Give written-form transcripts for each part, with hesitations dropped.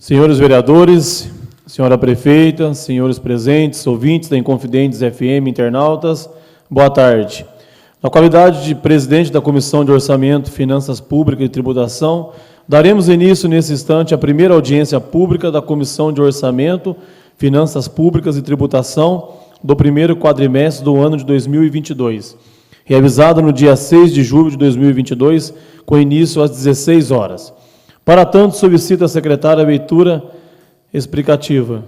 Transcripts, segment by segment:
Senhores vereadores, senhora prefeita, senhores presentes, ouvintes da Inconfidentes FM, internautas, boa tarde. Na qualidade de presidente da Comissão de Orçamento, Finanças Públicas e Tributação, daremos início nesse instante à primeira audiência pública da Comissão de Orçamento, Finanças Públicas e Tributação do primeiro quadrimestre do ano de 2022, realizada no dia 6 de julho de 2022, com início às 16 horas. Para tanto, solicito à secretária a leitura explicativa.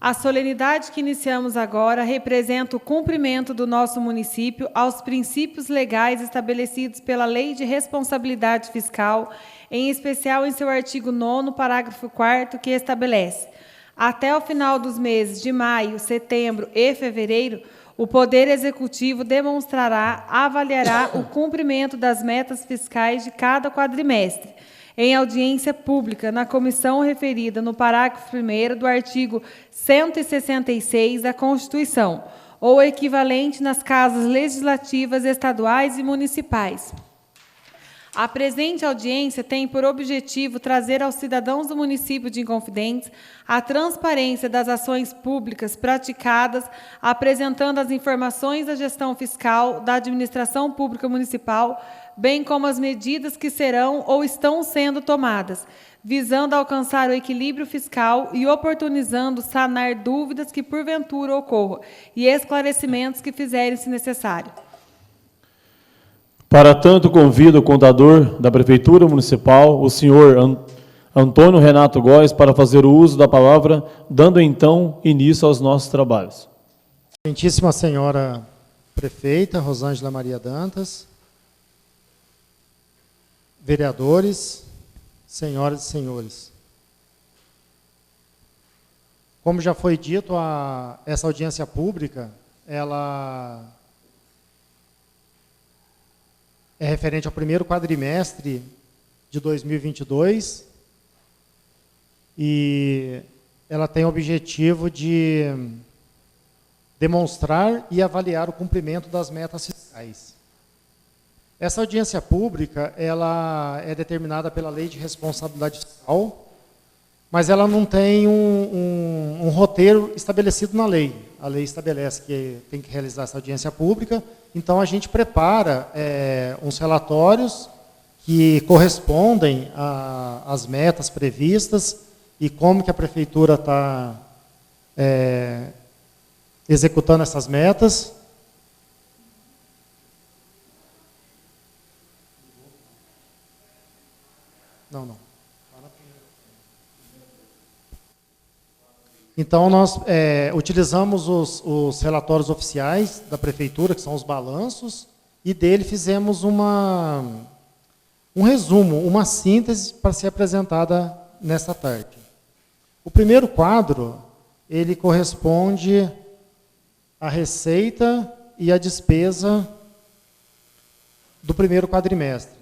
A solenidade que iniciamos agora representa o cumprimento do nosso município aos princípios legais estabelecidos pela Lei de Responsabilidade Fiscal, em especial em seu artigo 9º, parágrafo 4º, que estabelece: até o final dos meses de maio, setembro e fevereiro, o Poder Executivo demonstrará, avaliará o cumprimento das metas fiscais de cada quadrimestre, em audiência pública na comissão referida no parágrafo 1º do artigo 166 da Constituição, ou equivalente nas casas legislativas estaduais e municipais. A presente audiência tem por objetivo trazer aos cidadãos do município de Inconfidentes a transparência das ações públicas praticadas, apresentando as informações da gestão fiscal da administração pública municipal, bem como as medidas que serão ou estão sendo tomadas, visando alcançar o equilíbrio fiscal e oportunizando sanar dúvidas que porventura ocorram e esclarecimentos que fizerem-se necessário. Para tanto, convido o contador da Prefeitura Municipal, o senhor Antônio Renato Góes, para fazer o uso da palavra, dando então início aos nossos trabalhos. Excelentíssima senhora prefeita, Rosângela Maria Dantas, vereadores, senhoras e senhores. Como já foi dito, essa audiência pública, ela é referente ao primeiro quadrimestre de 2022 e ela tem o objetivo de demonstrar e avaliar o cumprimento das metas fiscais. Essa audiência pública, ela é determinada pela Lei de Responsabilidade Fiscal, mas ela não tem um roteiro estabelecido na lei. A lei estabelece que tem que realizar essa audiência pública, então a gente prepara uns relatórios que correspondem às metas previstas e como que a prefeitura está executando essas metas. Não. Então, nós utilizamos os relatórios oficiais da Prefeitura, que são os balanços, e dele fizemos um resumo, uma síntese para ser apresentada nesta tarde. O primeiro quadro, ele corresponde à receita e à despesa do primeiro quadrimestre.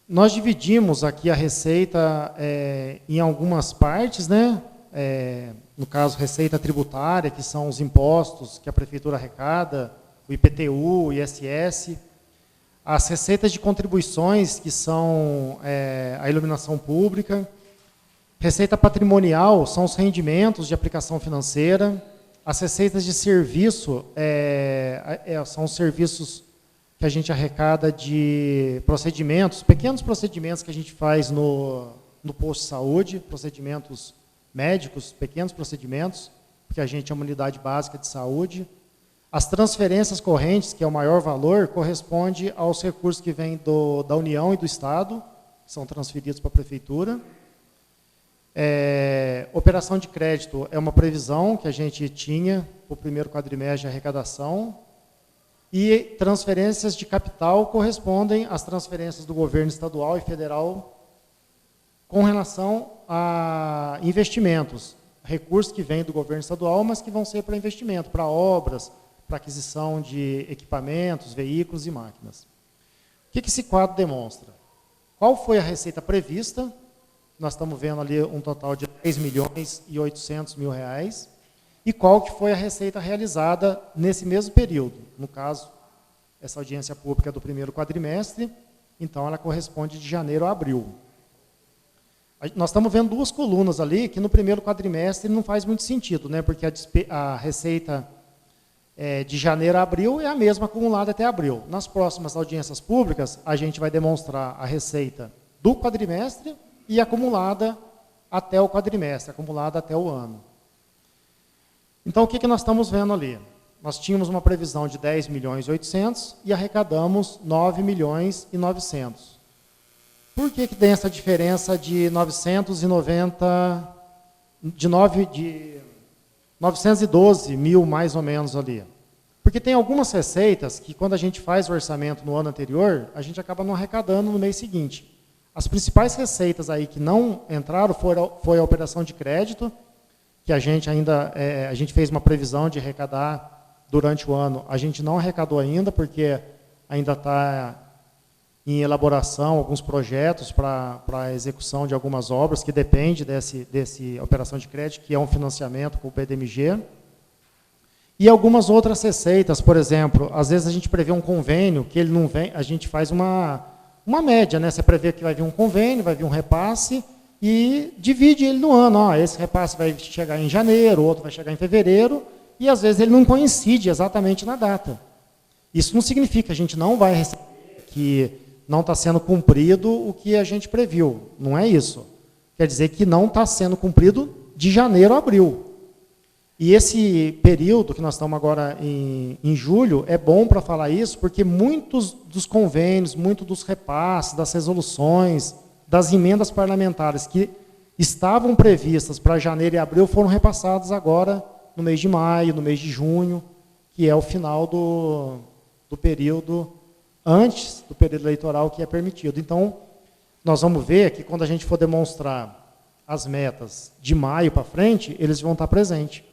Nós dividimos aqui a receita em algumas partes, né? No caso, receita tributária, que são os impostos que a prefeitura arrecada, o IPTU, o ISS, as receitas de contribuições, que são a iluminação pública, receita patrimonial, são os rendimentos de aplicação financeira, as receitas de serviço, são os serviços que a gente arrecada de procedimentos, pequenos procedimentos que a gente faz no posto de saúde, procedimentos médicos, pequenos procedimentos, porque a gente é uma unidade básica de saúde. As transferências correntes, que é o maior valor, corresponde aos recursos que vêm da União e do Estado, que são transferidos para a Prefeitura. Operação de crédito é uma previsão que a gente tinha para o primeiro quadrimestre de arrecadação. E transferências de capital correspondem às transferências do governo estadual e federal com relação a investimentos, recursos que vêm do governo estadual, mas que vão ser para investimento, para obras, para aquisição de equipamentos, veículos e máquinas. O que esse quadro demonstra? Qual foi a receita prevista? Nós estamos vendo ali um total de R$10.800.000, e qual que foi a receita realizada nesse mesmo período. No caso, essa audiência pública do primeiro quadrimestre, então ela corresponde de janeiro a abril. Nós estamos vendo duas colunas ali, que no primeiro quadrimestre não faz muito sentido, né? Porque a receita de janeiro a abril é a mesma acumulada até abril. Nas próximas audiências públicas, a gente vai demonstrar a receita do quadrimestre e acumulada até o quadrimestre, acumulada até o ano. Então, o que nós estamos vendo ali? Nós tínhamos uma previsão de 10 milhões e 800 e arrecadamos 9 milhões e 900. Por que tem essa diferença de 912 mil, mais ou menos, ali? Porque tem algumas receitas que, quando a gente faz o orçamento no ano anterior, a gente acaba não arrecadando no mês seguinte. As principais receitas aí que não entraram foi a operação de crédito, que a gente fez uma previsão de arrecadar durante o ano. A gente não arrecadou ainda, porque ainda está em elaboração alguns projetos para a execução de algumas obras, que depende desse operação de crédito, que é um financiamento com o PDMG. E algumas outras receitas, por exemplo, às vezes a gente prevê um convênio, que ele não vem, a gente faz uma média, né? Você prevê que vai vir um convênio, vai vir um repasse, e divide ele no ano. Esse repasse vai chegar em janeiro, outro vai chegar em fevereiro, e às vezes ele não coincide exatamente na data. Isso não significa que a gente não vai receber, que não está sendo cumprido o que a gente previu. Não é isso. Quer dizer que não está sendo cumprido de janeiro a abril. E esse período que nós estamos agora em julho, é bom para falar isso, porque muitos dos convênios, muitos dos repasses, das resoluções, das emendas parlamentares que estavam previstas para janeiro e abril foram repassados agora no mês de maio, no mês de junho, que é o final do período antes do período eleitoral que é permitido. Então, nós vamos ver que quando a gente for demonstrar as metas de maio para frente, eles vão estar presentes.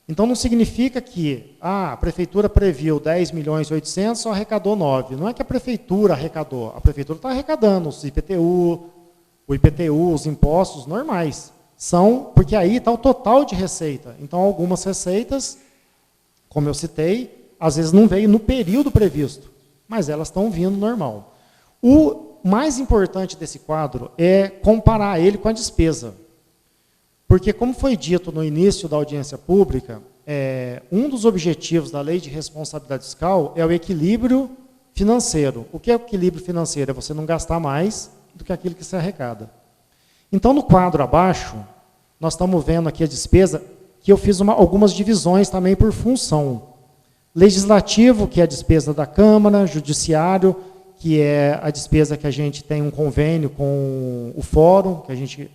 Então, não significa que a prefeitura previu 10 milhões e 800, só arrecadou 9. Não é que a prefeitura arrecadou. A prefeitura está arrecadando os IPTU, os impostos normais. Porque aí está o total de receita. Então, algumas receitas, como eu citei, às vezes não veio no período previsto, mas elas estão vindo normal. O mais importante desse quadro é comparar ele com a despesa. Porque, como foi dito no início da audiência pública, um dos objetivos da Lei de Responsabilidade Fiscal é o equilíbrio financeiro. O que é o equilíbrio financeiro? É você não gastar mais do que aquilo que se arrecada. Então, no quadro abaixo, nós estamos vendo aqui a despesa, que eu fiz algumas divisões também por função. Legislativo, que é a despesa da Câmara, Judiciário, que é a despesa que a gente tem um convênio com o Fórum, que a gente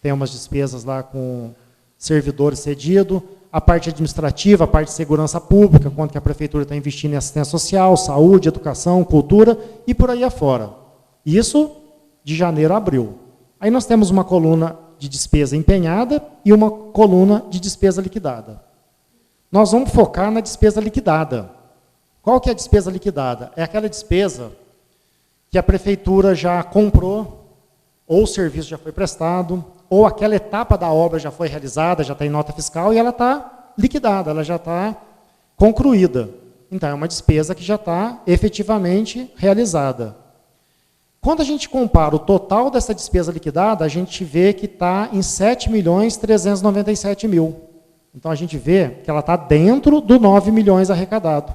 tem umas despesas lá com servidores cedidos, a parte administrativa, a parte de segurança pública, quanto que a Prefeitura está investindo em assistência social, saúde, educação, cultura, e por aí afora. Isso de janeiro a abril. Aí nós temos uma coluna de despesa empenhada e uma coluna de despesa liquidada. Nós vamos focar na despesa liquidada. Qual que é a despesa liquidada? É aquela despesa que a Prefeitura já comprou, ou o serviço já foi prestado, ou aquela etapa da obra já foi realizada, já está em nota fiscal, e ela está liquidada, ela já está concluída. Então, é uma despesa que já está efetivamente realizada. Quando a gente compara o total dessa despesa liquidada, a gente vê que está em 7.397.000. Então, a gente vê que ela está dentro do 9 milhões arrecadado.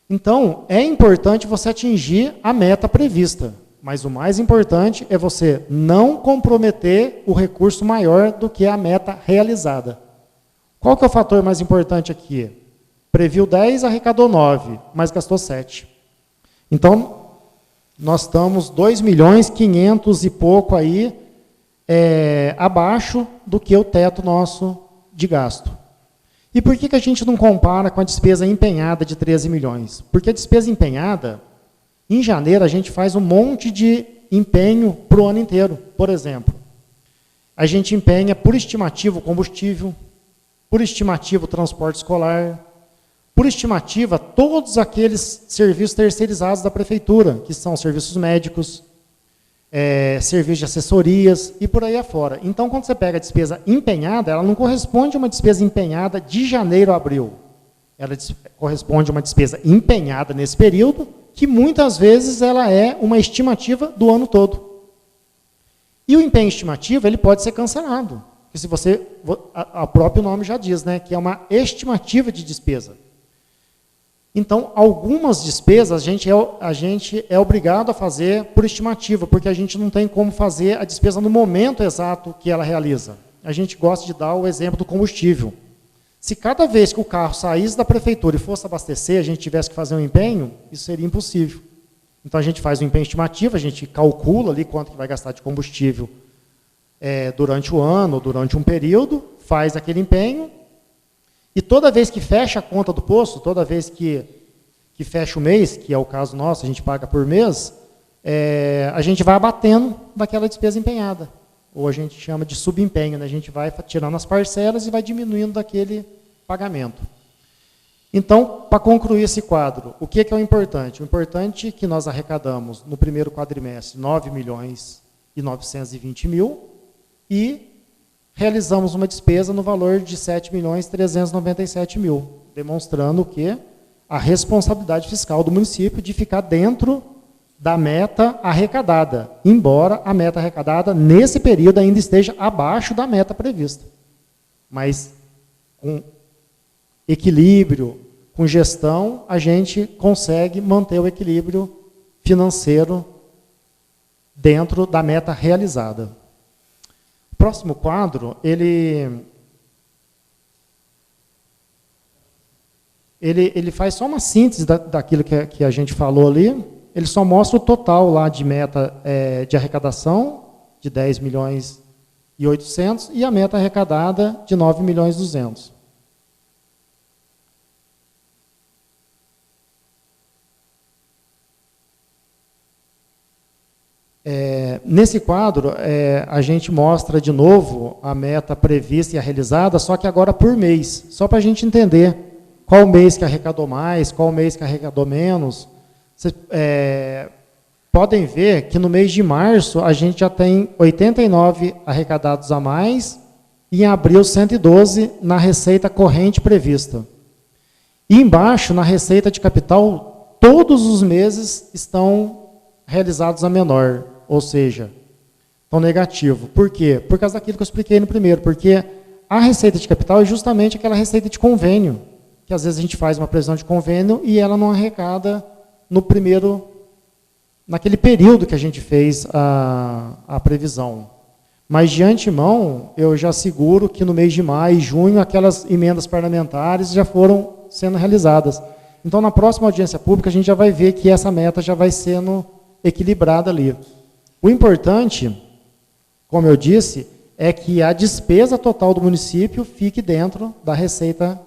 Então, é importante você atingir a meta prevista. Mas o mais importante é você não comprometer o recurso maior do que a meta realizada. Qual que é o fator mais importante aqui? Previu 10, arrecadou 9, mas gastou 7. Então, nós estamos 2.500.000 e pouco aí, abaixo do que o teto nosso de gasto. E por que a gente não compara com a despesa empenhada de 13 milhões? Porque a despesa empenhada, em janeiro, a gente faz um monte de empenho para o ano inteiro. Por exemplo, a gente empenha por estimativa o combustível, por estimativa o transporte escolar, por estimativa todos aqueles serviços terceirizados da Prefeitura, que são serviços médicos, serviços de assessorias e por aí afora. Então, quando você pega a despesa empenhada, ela não corresponde a uma despesa empenhada de janeiro a abril. Ela corresponde a uma despesa empenhada nesse período, que muitas vezes ela é uma estimativa do ano todo. E o empenho estimativo, ele pode ser cancelado. Porque se você, o próprio nome já diz, né, que é uma estimativa de despesa. Então, algumas despesas a gente é obrigado a fazer por estimativa, porque a gente não tem como fazer a despesa no momento exato que ela realiza. A gente gosta de dar o exemplo do combustível. Se cada vez que o carro saísse da prefeitura e fosse abastecer, a gente tivesse que fazer um empenho, isso seria impossível. Então, a gente faz um empenho estimativo, a gente calcula ali quanto que vai gastar de combustível durante o ano, ou durante um período, faz aquele empenho, e toda vez que fecha a conta do posto, toda vez que fecha o mês, que é o caso nosso, a gente paga por mês, a gente vai abatendo daquela despesa empenhada. Ou a gente chama de subempenho, né? A gente vai tirando as parcelas e vai diminuindo daquele pagamento. Então, para concluir esse quadro, o que é o importante? O importante é que nós arrecadamos no primeiro quadrimestre 9.920.000 e realizamos uma despesa no valor de 7.397.000, demonstrando o quê? A responsabilidade fiscal do município de ficar dentro da meta arrecadada, embora a meta arrecadada, nesse período, ainda esteja abaixo da meta prevista. Mas, com equilíbrio, com gestão, a gente consegue manter o equilíbrio financeiro dentro da meta realizada. O próximo quadro, ele faz só uma síntese daquilo que a gente falou ali. Ele só mostra o total lá de meta de arrecadação de 10.800.000 e a meta arrecadada de 9.200.000. Nesse quadro, a gente mostra de novo a meta prevista e a realizada, só que agora por mês, só para a gente entender qual mês que arrecadou mais, qual mês que arrecadou menos. Vocês podem ver que no mês de março a gente já tem 89 arrecadados a mais e em abril 112 na receita corrente prevista. E embaixo, na receita de capital, todos os meses estão realizados a menor, ou seja, estão negativo. Por quê? Por causa daquilo que eu expliquei no primeiro, porque a receita de capital é justamente aquela receita de convênio, que às vezes a gente faz uma previsão de convênio e ela não arrecada naquele período que a gente fez a previsão. Mas, de antemão, eu já asseguro que no mês de maio e junho, aquelas emendas parlamentares já foram sendo realizadas. Então, na próxima audiência pública, a gente já vai ver que essa meta já vai sendo equilibrada ali. O importante, como eu disse, é que a despesa total do município fique dentro da receita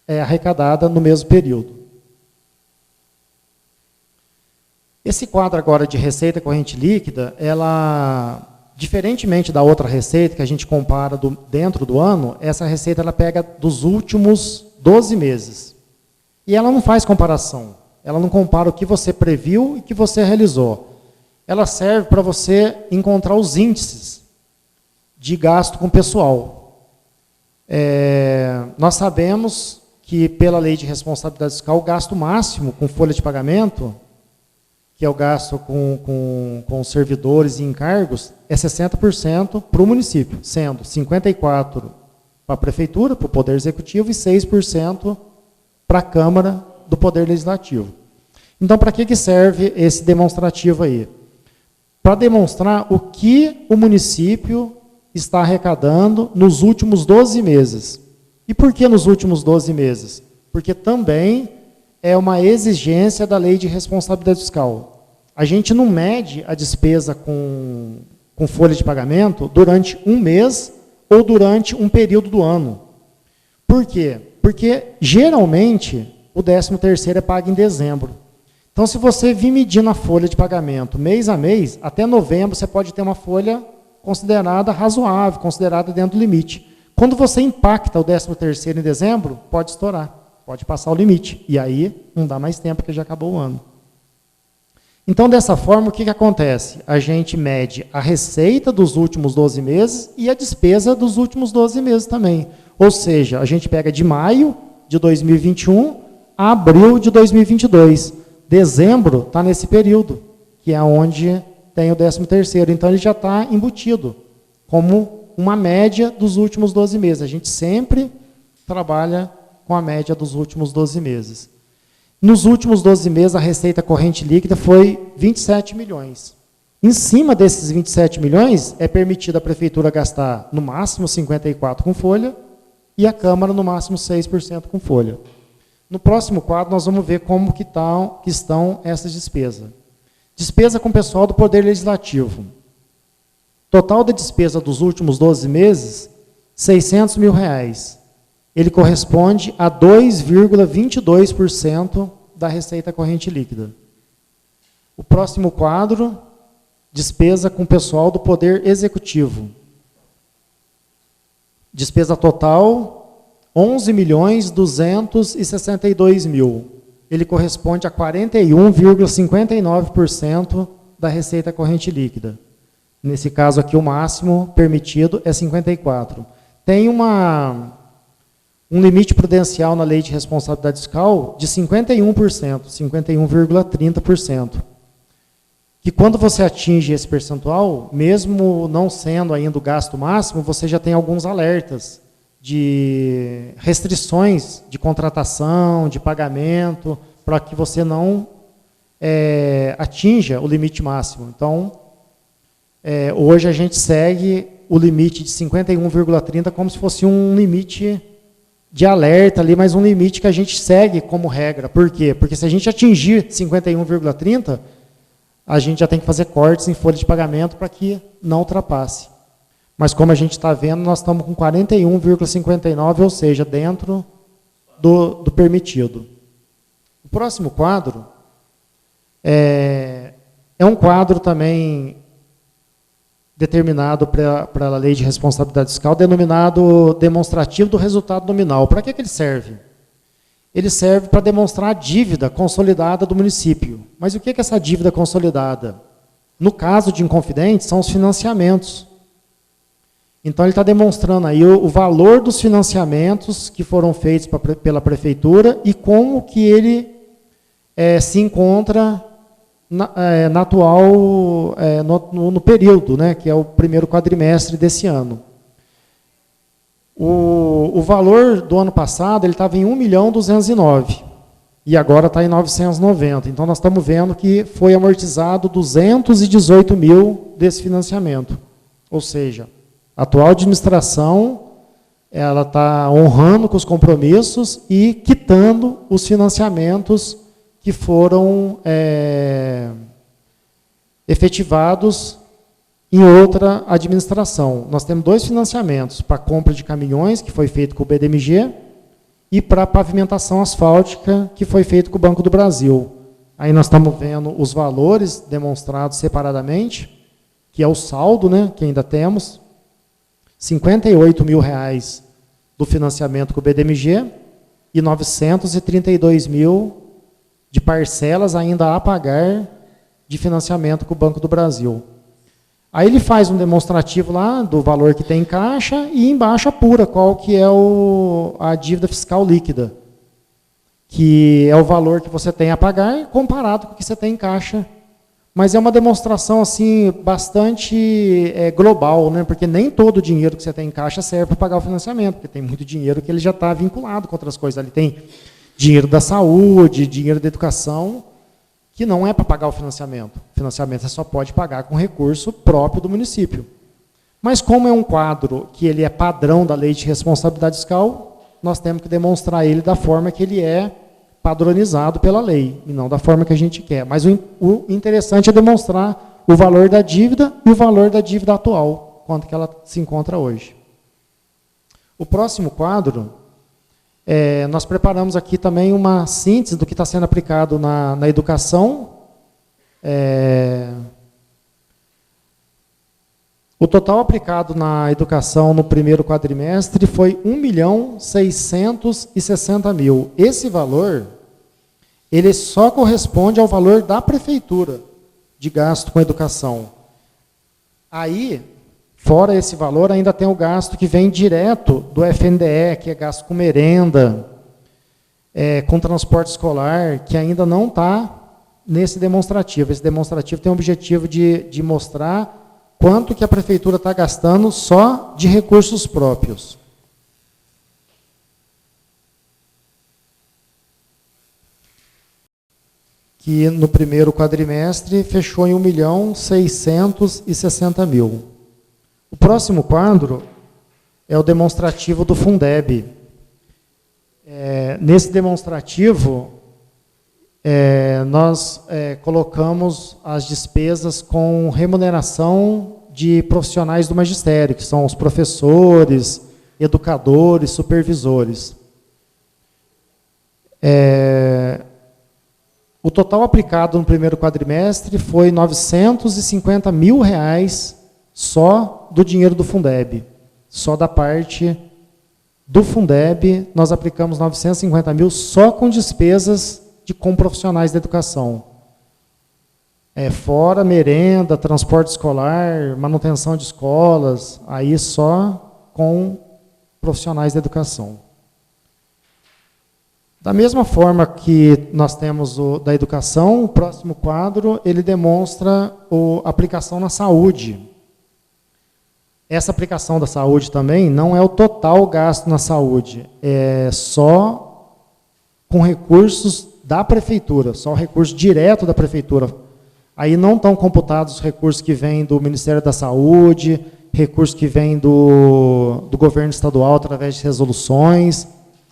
arrecadada no mesmo período. Esse quadro agora de receita corrente líquida, ela, diferentemente da outra receita que a gente compara dentro do ano, essa receita ela pega dos últimos 12 meses. E ela não faz comparação. Ela não compara o que você previu e o que você realizou. Ela serve para você encontrar os índices de gasto com pessoal. Nós sabemos que, pela lei de responsabilidade fiscal, o gasto máximo com folha de pagamento, que é o gasto com servidores e encargos, é 60% para o município, sendo 54% para a prefeitura, para o Poder Executivo, e 6% para a Câmara do Poder Legislativo. Então, para que serve esse demonstrativo aí? Para demonstrar o que o município está arrecadando nos últimos 12 meses. E por que nos últimos 12 meses? Porque também é uma exigência da lei de responsabilidade fiscal. A gente não mede a despesa com folha de pagamento durante um mês ou durante um período do ano. Por quê? Porque, geralmente, o 13º é pago em dezembro. Então, se você vir medindo a folha de pagamento mês a mês, até novembro você pode ter uma folha considerada razoável, considerada dentro do limite. Quando você impacta o 13º em dezembro, pode estourar. Pode passar o limite, e aí não dá mais tempo, porque já acabou o ano. Então, dessa forma, o que acontece? A gente mede a receita dos últimos 12 meses e a despesa dos últimos 12 meses também. Ou seja, a gente pega de maio de 2021 a abril de 2022. Dezembro está nesse período, que é onde tem o 13º. Então, ele já está embutido como uma média dos últimos 12 meses. A gente sempre trabalha com a média dos últimos 12 meses. Nos últimos 12 meses, a receita corrente líquida foi 27 milhões. Em cima desses 27 milhões, é permitido a Prefeitura gastar no máximo 54% com folha e a Câmara no máximo 6% com folha. No próximo quadro, nós vamos ver como que estão essas despesas. Despesa com o pessoal do Poder Legislativo. Total da despesa dos últimos 12 meses, R$ 600 mil. Ele corresponde a 2,22% da receita corrente líquida. O próximo quadro, despesa com o pessoal do Poder Executivo. Despesa total, R$ 11.262.000. Ele corresponde a 41,59% da receita corrente líquida. Nesse caso aqui, o máximo permitido é 54%. Tem um limite prudencial na Lei de Responsabilidade Fiscal de 51%, 51,30%. Que quando você atinge esse percentual, mesmo não sendo ainda o gasto máximo, você já tem alguns alertas de restrições de contratação, de pagamento, para que você não atinja o limite máximo. Então, hoje a gente segue o limite de 51,30 como se fosse um limite de alerta ali, mas um limite que a gente segue como regra. Por quê? Porque se a gente atingir 51,30, a gente já tem que fazer cortes em folha de pagamento para que não ultrapasse. Mas como a gente está vendo, nós estamos com 41,59, ou seja, dentro do permitido. O próximo quadro é um quadro também determinado para a Lei de Responsabilidade Fiscal, denominado demonstrativo do resultado nominal. Para que ele serve? Ele serve para demonstrar a dívida consolidada do município. Mas o que é essa dívida consolidada? No caso de Inconfidente, são os financiamentos. Então, ele está demonstrando aí o valor dos financiamentos que foram feitos pela Prefeitura e como que ele se encontra na atual, no período, né, que é o primeiro quadrimestre desse ano. O valor do ano passado ele estava em 1.209.000 e agora está em 990. Então, nós estamos vendo que foi amortizado 218.000 desse financiamento. Ou seja, a atual administração ela está honrando com os compromissos e quitando os financiamentos que foram efetivados em outra administração. Nós temos 2 financiamentos, para compra de caminhões, que foi feito com o BDMG, e para pavimentação asfáltica, que foi feito com o Banco do Brasil. Aí nós estamos vendo os valores demonstrados separadamente, que é o saldo, né, que ainda temos, R$ 58.000 do financiamento com o BDMG e 932.000 de parcelas ainda a pagar de financiamento com o Banco do Brasil. Aí ele faz um demonstrativo lá do valor que tem em caixa e embaixo apura qual que é a dívida fiscal líquida, que é o valor que você tem a pagar comparado com o que você tem em caixa. Mas é uma demonstração assim bastante global, né? Porque nem todo o dinheiro que você tem em caixa serve para pagar o financiamento, porque tem muito dinheiro que ele já está vinculado com outras coisas. Ali tem dinheiro da saúde, dinheiro da educação, que não é para pagar o financiamento. O financiamento você só pode pagar com recurso próprio do município. Mas como é um quadro que ele é padrão da Lei de Responsabilidade Fiscal, nós temos que demonstrar ele da forma que ele é padronizado pela lei, e não da forma que a gente quer. Mas o interessante é demonstrar o valor da dívida e o valor da dívida atual, quanto que ela se encontra hoje. O próximo quadro, nós preparamos aqui também uma síntese do que está sendo aplicado na educação. O total aplicado na educação no primeiro quadrimestre foi R$ 1.660.000. Esse valor, ele só corresponde ao valor da prefeitura de gasto com educação. Aí, fora esse valor, ainda tem o gasto que vem direto do FNDE, que é gasto com merenda, com transporte escolar, que ainda não está nesse demonstrativo. Esse demonstrativo tem o objetivo de mostrar quanto que a prefeitura está gastando só de recursos próprios. Que no primeiro quadrimestre fechou em 1.660.000. O próximo quadro é o demonstrativo do Fundeb. Nesse demonstrativo, nós colocamos as despesas com remuneração de profissionais do magistério, que são os professores, educadores, supervisores. O total aplicado no primeiro quadrimestre foi R$ 950 mil só do dinheiro do Fundeb. Só da parte do Fundeb, nós aplicamos 950 mil só com despesas com profissionais da educação. Fora merenda, transporte escolar, manutenção de escolas, aí só com profissionais da educação. Da mesma forma que nós temos da educação, o próximo quadro, ele demonstra a aplicação na saúde. Essa aplicação da saúde também não é o total gasto na saúde, é só com recursos da prefeitura, só o recurso direto da prefeitura. Aí não estão computados os recursos que vêm do Ministério da Saúde, recursos que vêm do governo estadual através de resoluções.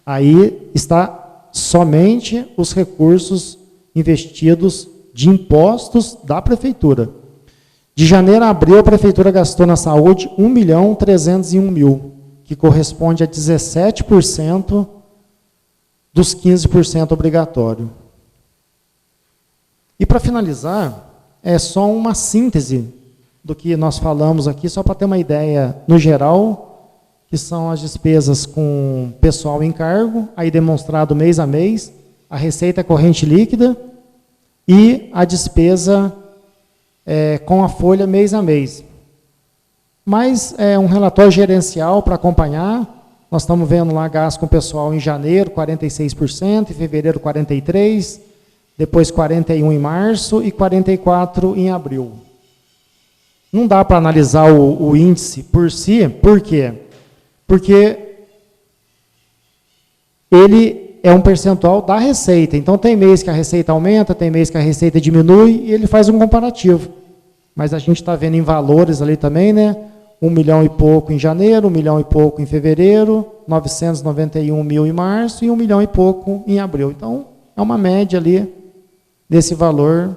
Aí está somente os recursos investidos de impostos da prefeitura. De janeiro a abril, a prefeitura gastou na saúde 1.301.000, que corresponde a 17% dos 15% obrigatório. E para finalizar, é só uma síntese do que nós falamos aqui, só para ter uma ideia no geral, que são as despesas com pessoal em cargo, aí demonstrado mês a mês, a receita corrente líquida e a despesa com a folha mês a mês. Mas é um relatório gerencial para acompanhar. Nós estamos vendo lá gasto com o pessoal em janeiro, 46%, em fevereiro, 43%, depois 41% em março e 44% em abril. Não dá para analisar o índice por si, por quê? Porque ele é um percentual da receita. Então, tem mês que a receita aumenta, tem mês que a receita diminui, e ele faz um comparativo. Mas a gente está vendo em valores ali também, né? 1 milhão e pouco em janeiro, 1 milhão e pouco em fevereiro, 991 mil em março e 1 milhão e pouco em abril. Então, é uma média ali desse valor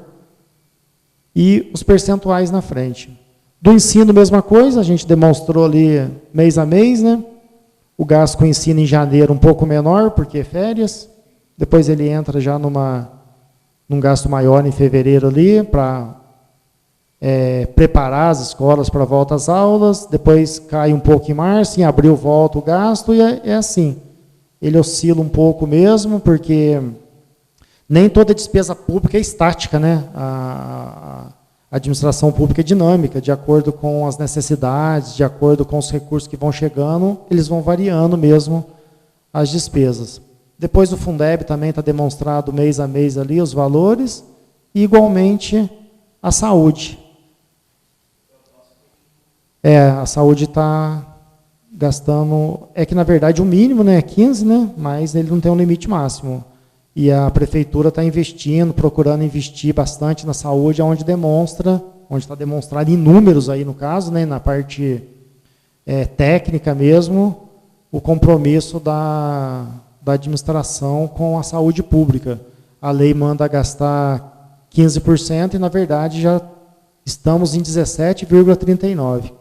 e os percentuais na frente. Do ensino, mesma coisa, a gente demonstrou ali mês a mês, né? O gasto com ensino em janeiro um pouco menor, porque é férias. Depois ele entra já num gasto maior em fevereiro ali, para preparar as escolas para a volta às aulas. Depois cai um pouco em março, em abril volta o gasto, e é assim. Ele oscila um pouco mesmo, porque nem toda despesa pública é estática, né? A administração pública é dinâmica, de acordo com as necessidades, de acordo com os recursos que vão chegando, eles vão variando mesmo as despesas. Depois o Fundeb também está demonstrado mês a mês ali os valores, e igualmente a saúde. A saúde está gastando, que na verdade o mínimo, né, é 15, né, mas ele não tem um limite máximo. E a prefeitura está investindo, procurando investir bastante na saúde, onde está demonstrado em números aí no caso, né, na parte técnica mesmo, o compromisso da administração com a saúde pública. A lei manda gastar 15% e, na verdade, já estamos em 17,39%.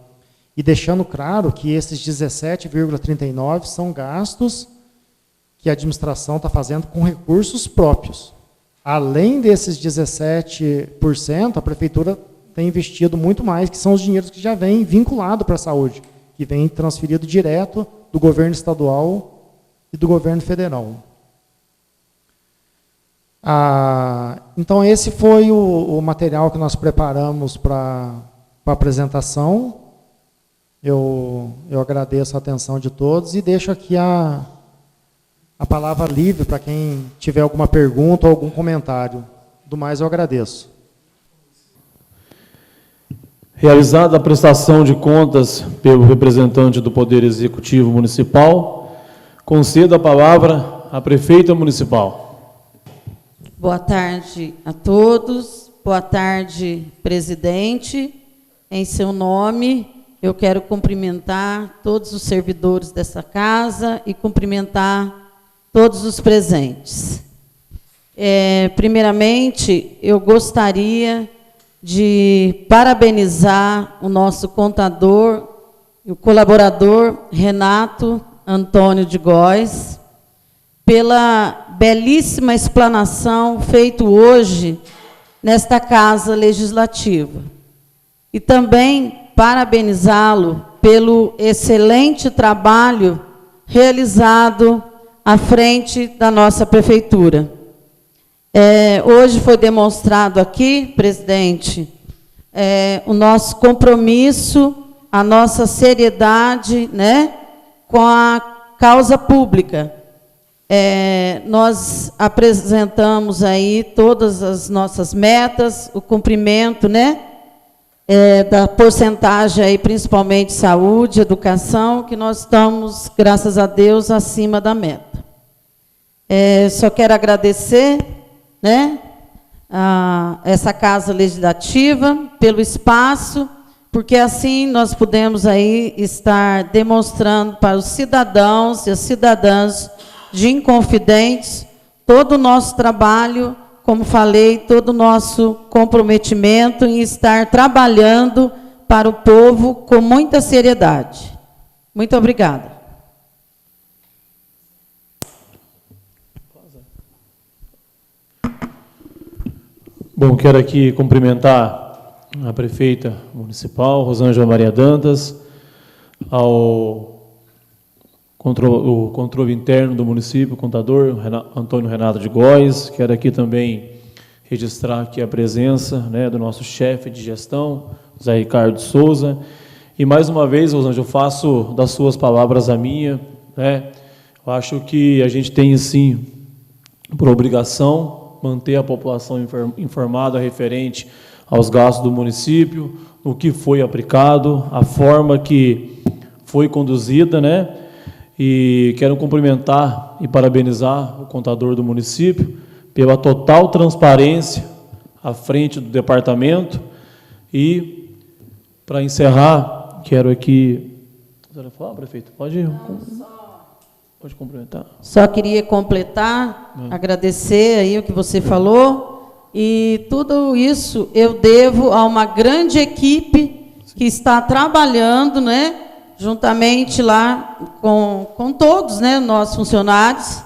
E deixando claro que esses 17,39% são gastos que a administração está fazendo com recursos próprios. Além desses 17%, a prefeitura tem investido muito mais, que são os dinheiros que já vêm vinculados para a saúde, que vem transferido direto do governo estadual e do governo federal. Então, esse foi o material que nós preparamos para a apresentação. Eu agradeço a atenção de todos e deixo aqui a palavra livre para quem tiver alguma pergunta ou algum comentário Do mais, eu agradeço. Realizada a prestação de contas pelo representante do Poder Executivo Municipal, conceda a palavra à prefeita municipal. Boa tarde a todos. Boa tarde, presidente. Em seu nome, eu quero cumprimentar todos os servidores dessa casa e cumprimentar todos os presentes. Primeiramente, eu gostaria de parabenizar o nosso contador e o colaborador Renato Antônio de Góes pela belíssima explanação feita hoje nesta Casa Legislativa. E também parabenizá-lo pelo excelente trabalho realizado à frente da nossa prefeitura. Hoje foi demonstrado aqui, presidente, o nosso compromisso, a nossa seriedade, né, com a causa pública. Nós apresentamos aí todas as nossas metas, o cumprimento, né, da porcentagem aí, principalmente saúde, educação, que nós estamos, graças a Deus, acima da meta. Só quero agradecer, né, a essa Casa Legislativa pelo espaço, porque assim nós pudemos aí estar demonstrando para os cidadãos e as cidadãs de Inconfidentes todo o nosso trabalho, como falei, todo o nosso comprometimento em estar trabalhando para o povo com muita seriedade. Muito obrigada. Bom, quero aqui cumprimentar a prefeita municipal, Rosângela Maria Dantas, o controle interno do município, o contador Antônio Renato de Góes. Quero aqui também registrar aqui a presença, né, do nosso chefe de gestão, Zé Ricardo Souza. E mais uma vez, Rosângela, eu faço das suas palavras a minha, né? Eu acho que a gente tem, sim, por obrigação, manter a população informada referente aos gastos do município, o que foi aplicado, a forma que foi conduzida, né? E quero cumprimentar e parabenizar o contador do município pela total transparência à frente do departamento. E, para encerrar, quero aqui... Você vai falar, prefeito? Pode cumprimentar. Só queria completar, agradecer aí o que você falou, e tudo isso eu devo a uma grande equipe que está trabalhando, né, juntamente lá com todos, né, nossos funcionários.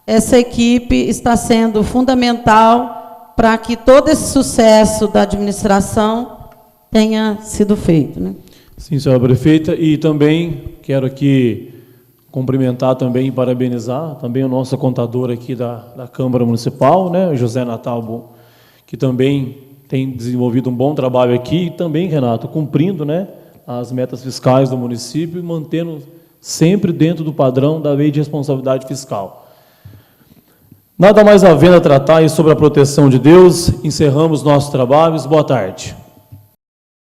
Essa equipe está sendo fundamental para que todo esse sucesso da administração tenha sido feito, né? Sim, senhora prefeita, e também quero aqui cumprimentar também e parabenizar também o nosso contador aqui da Câmara Municipal, né, José Natal, que também tem desenvolvido um bom trabalho aqui, e também, Renato, cumprindo, né, as metas fiscais do município e mantendo sempre dentro do padrão da Lei de Responsabilidade Fiscal. Nada mais havendo a tratar sobre a proteção de Deus, encerramos nossos trabalhos. Boa tarde.